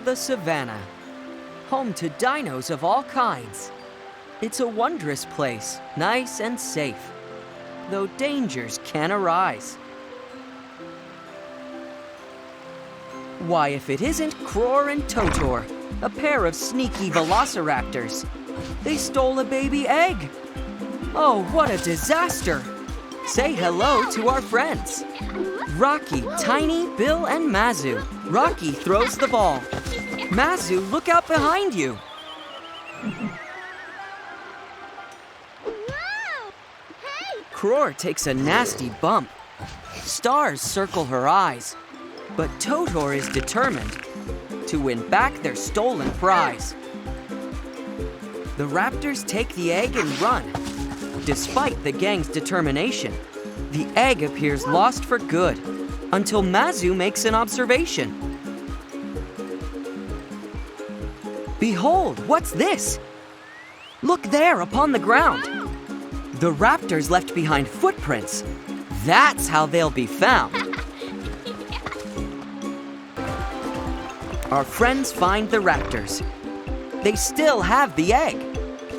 the savannah, home to dinos of all kinds. It's a wondrous place, nice and safe, though dangers can arise. Why, if it isn't Cror and Totor, a pair of sneaky velociraptors. They stole a baby egg. Oh, what a disaster! Say hello to our friends. Rocky, Tiny, Bill, and Mazu. Rocky throws the ball. Mazu, look out behind you. Cror takes a nasty bump. Stars circle her eyes. But Totor is determined to win back their stolen prize. The raptors take the egg and run. Despite the gang's determination, the egg appears lost for good until Mazu makes an observation. Behold, what's this? Look there upon the ground. The raptors left behind footprints. That's how they'll be found. Our friends find the raptors. They still have the egg.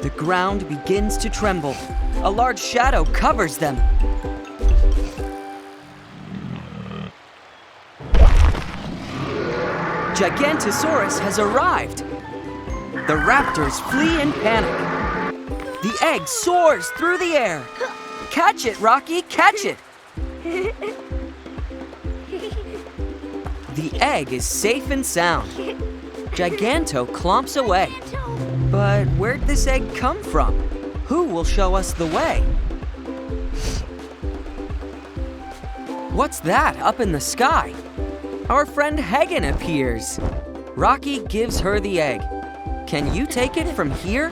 The ground begins to tremble. A large shadow covers them. Gigantosaurus has arrived. The raptors flee in panic. The egg soars through the air. Catch it, Rocky, catch it! The egg is safe and sound. Giganto clomps away. But where'd this egg come from? Who will show us the way? What's that up in the sky? Our friend Hagen appears. Rocky gives her the egg. Can you take it from here?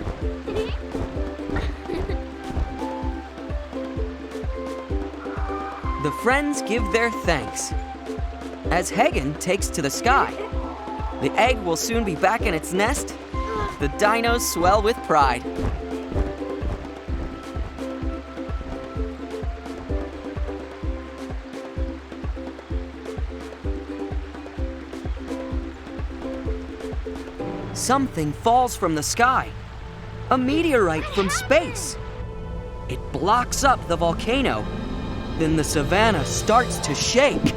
The friends give their thanks. As Hagen takes to the sky, the egg will soon be back in its nest. The dinos swell with pride. Something falls from the sky. A meteorite from space. It blocks up the volcano. Then the savannah starts to shake.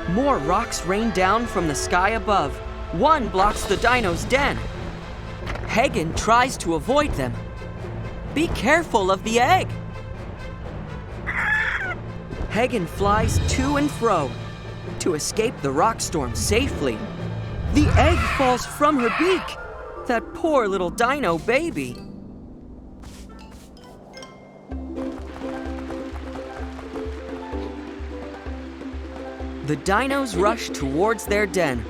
More rocks rain down from the sky above. One blocks the dino's den. Hagen tries to avoid them. Be careful of the egg. Hagen flies to and fro to escape the rock storm safely. The egg falls from her beak. That poor little dino baby. The dinos rush towards their den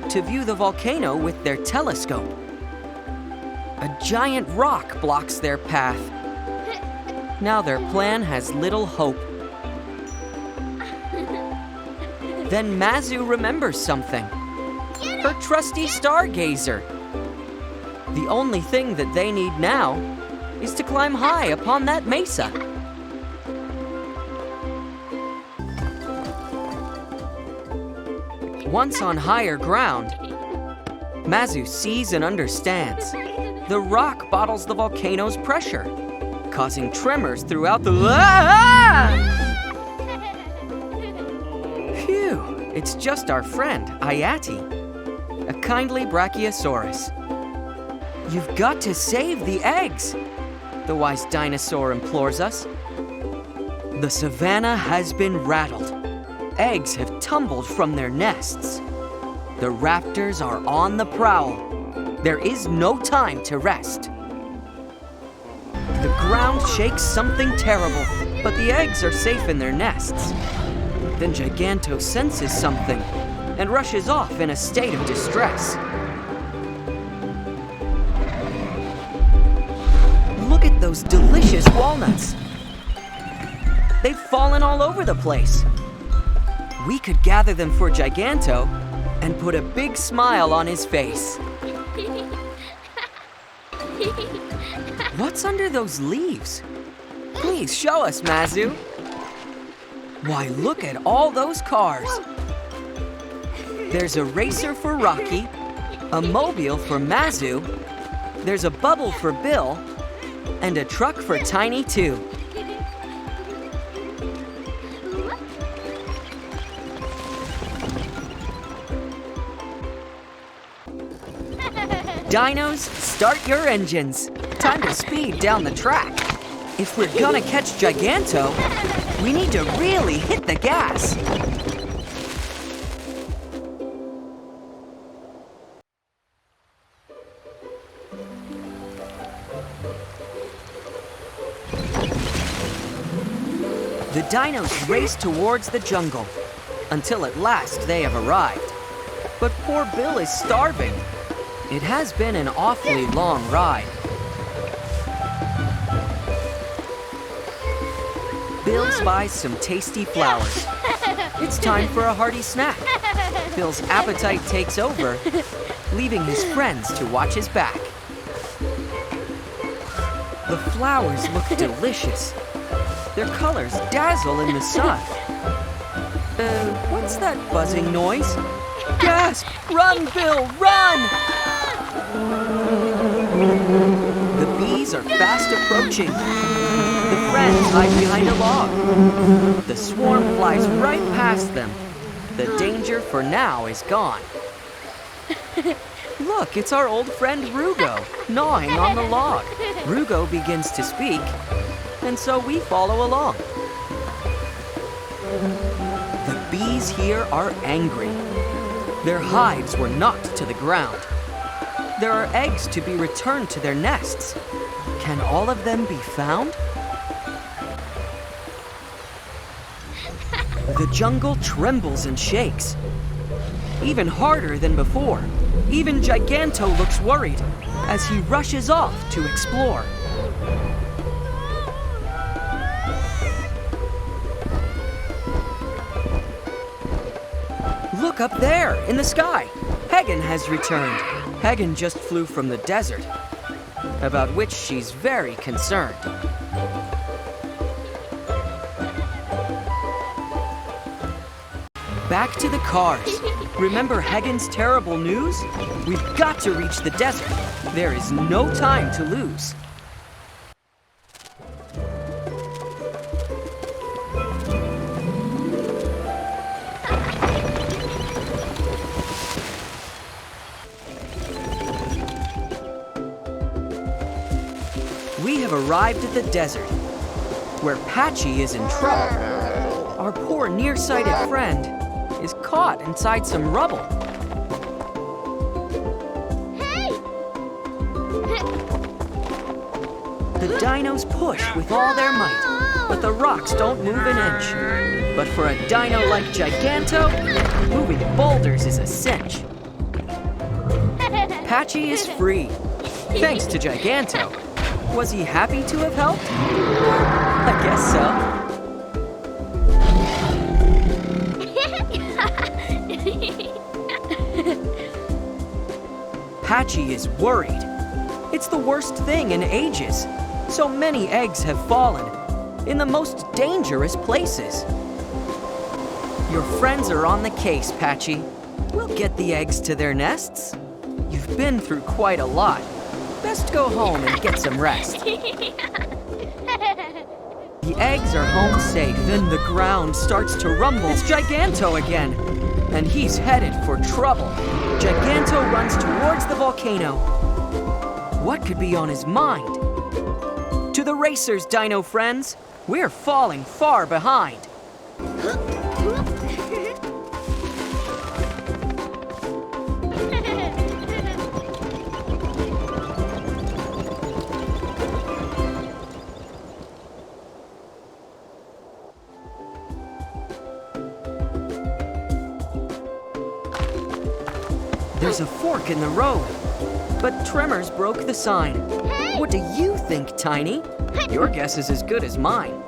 to view the volcano with their telescope. A giant rock blocks their path. Now their plan has little hope. Then Mazu remembers something. Her trusty stargazer. The only thing that they need now is to climb high upon that mesa. Once on higher ground, Mazu sees and understands. The rock bottles the volcano's pressure, causing tremors throughout the... Phew, it's just our friend, Ayati, a kindly brachiosaurus. You've got to save the eggs, the wise dinosaur implores us. The savannah has been rattled. Eggs have tumbled from their nests. The raptors are on the prowl. There is no time to rest. The ground shakes something terrible, but the eggs are safe in their nests. Then Giganto senses something and rushes off in a state of distress. Look at those delicious walnuts. They've fallen all over the place. We could gather them for Giganto and put a big smile on his face. What's under those leaves? Please show us, Mazu. Why, look at all those cars. There's a racer for Rocky, a mobile for Mazu, there's a bubble for Bill, and a truck for Tiny too. Dinos, start your engines. Time to speed down the track. If we're gonna catch Giganto, we need to really hit the gas. The dinos race towards the jungle until at last they have arrived. But poor Bill is starving. It has been an awfully long ride. Bill spies some tasty flowers. It's time for a hearty snack. Bill's appetite takes over, leaving his friends to watch his back. The flowers look delicious. Their colors dazzle in the sun. What's that buzzing noise? Gasp! Run, Bill, run! The bees are fast approaching. The friends hide behind a log. The swarm flies right past them. The danger for now is gone. Look, it's our old friend Rugo, gnawing on the log. Rugo begins to speak, and so we follow along. The bees here are angry. Their hives were knocked to the ground. There are eggs to be returned to their nests. Can all of them be found? The jungle trembles and shakes. Even harder than before. Even Giganto looks worried as he rushes off to explore. Look up there, in the sky. Hagen has returned. Hagen just flew from the desert, about which she's very concerned. Back to the cars. Remember Hagen's terrible news? We've got to reach the desert. There is no time to lose. We have arrived at the desert, where Patchy is in trouble. Our poor nearsighted friend is caught inside some rubble. Hey! The dinos push with all their might, but the rocks don't move an inch. But for a dino like Giganto, moving boulders is a cinch. Patchy is free, thanks to Giganto. Was he happy to have helped? I guess so. Patchy is worried. It's the worst thing in ages. So many eggs have fallen in the most dangerous places. Your friends are on the case, Patchy. We'll get the eggs to their nests. You've been through quite a lot. Best go home and get some rest. The eggs are home safe. Then the ground starts to rumble. It's Giganto again, and he's headed for trouble. Giganto runs towards the volcano. What could be on his mind? To the racers, dino friends. We're falling far behind. There's a fork in the road, but tremors broke the sign. What do you think, Tiny? Your guess is as good as mine.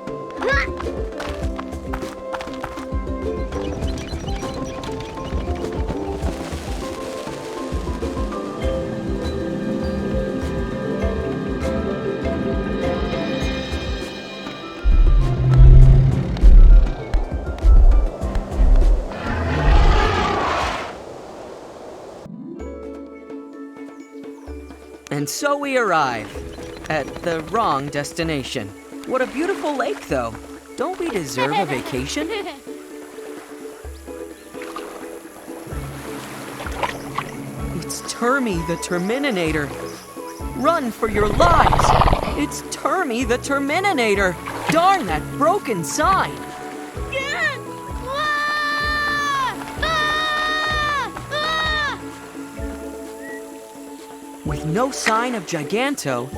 And so we arrive at the wrong destination. What a beautiful lake, though. Don't we deserve a vacation? It's Termy the Terminator. Run for your lives! It's Termy the Terminator! Darn that broken sign! With no sign of Giganto,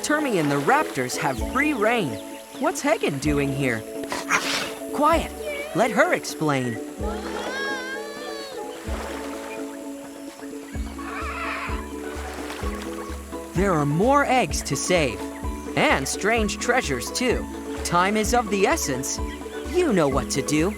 Termy and the raptors have free reign. What's Hagen doing here? Quiet! Let her explain. There are more eggs to save. And strange treasures, too. Time is of the essence. You know what to do.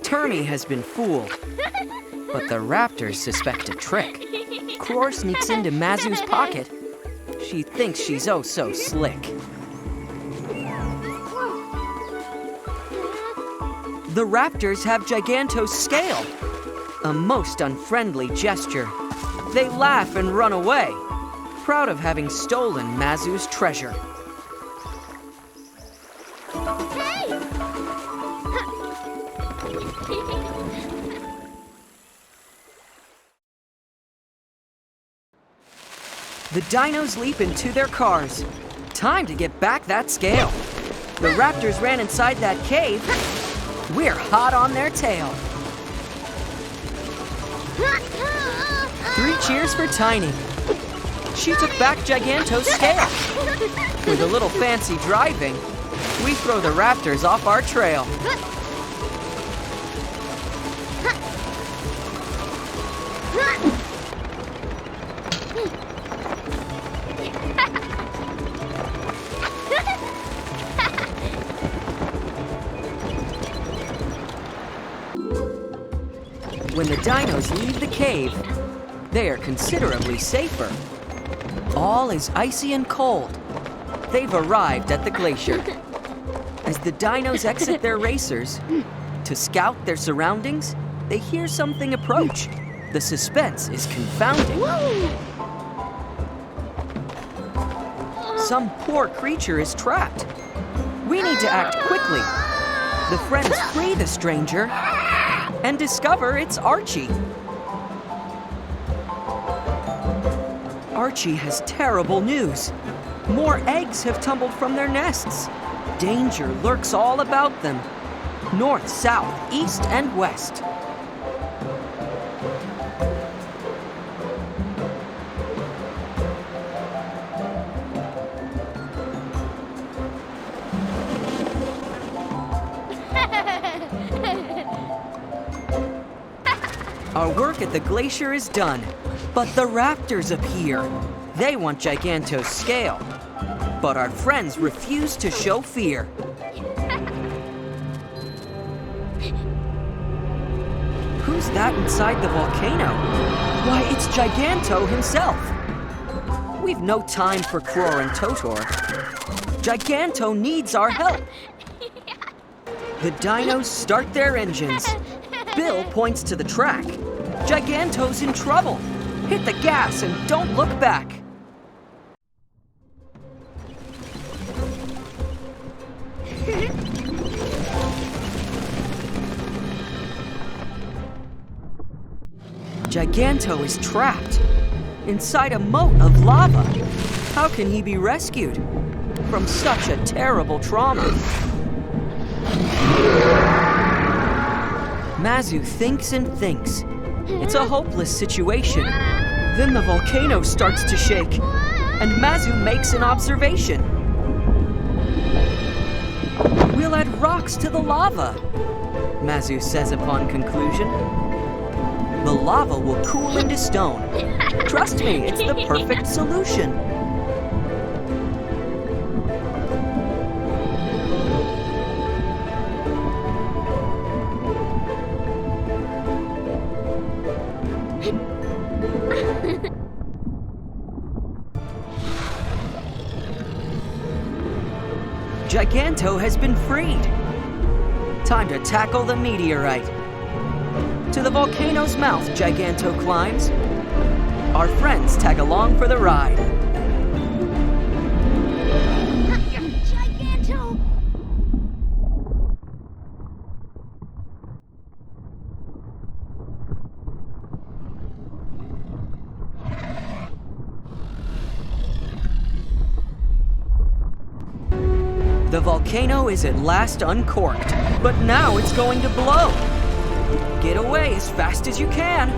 Termy has been fooled, but the raptors suspect a trick. Cror sneaks into Mazu's pocket. She thinks she's oh so slick. The raptors have Giganto's scale, a most unfriendly gesture. They laugh and run away, proud of having stolen Mazu's treasure. The dinos leap into their cars. Time to get back that scale. The raptors ran inside that cave. We're hot on their tail. 3 cheers for Tiny. She took back Giganto's scale. With a little fancy driving, we throw the raptors off our trail. When the dinos leave the cave, they are considerably safer. All is icy and cold. They've arrived at the glacier. As the dinos exit their racers, to scout their surroundings, they hear something approach. The suspense is confounding. Some poor creature is trapped. We need to act quickly. The friends free the stranger and discover it's Archie. Archie has terrible news. More eggs have tumbled from their nests. Danger lurks all about them. North, south, east, and west. Our work at the glacier is done, but the raptors appear. They want Giganto's scale, but our friends refuse to show fear. Who's that inside the volcano? Why, it's Giganto himself. We've no time for Cror and Totor. Giganto needs our help. The dinos start their engines. Bill points to the track. Giganto's in trouble. Hit the gas and don't look back. Giganto is trapped inside a moat of lava. How can he be rescued from such a terrible trauma? Mazu thinks and thinks. It's a hopeless situation. Then the volcano starts to shake, and Mazu makes an observation. We'll add rocks to the lava, Mazu says upon conclusion. The lava will cool into stone. Trust me, it's the perfect solution. Giganto has been freed. Time to tackle the meteorite. To the volcano's mouth, Giganto climbs. Our friends tag along for the ride. Giganto! The volcano is at last uncorked, but now it's going to blow. Get away as fast as you can.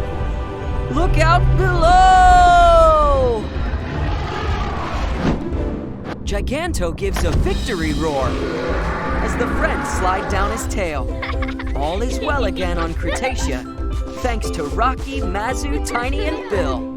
Look out below! Giganto gives a victory roar as the friends slide down his tail. All is well again on Cretaceous, thanks to Rocky, Mazu, Tiny, and Bill.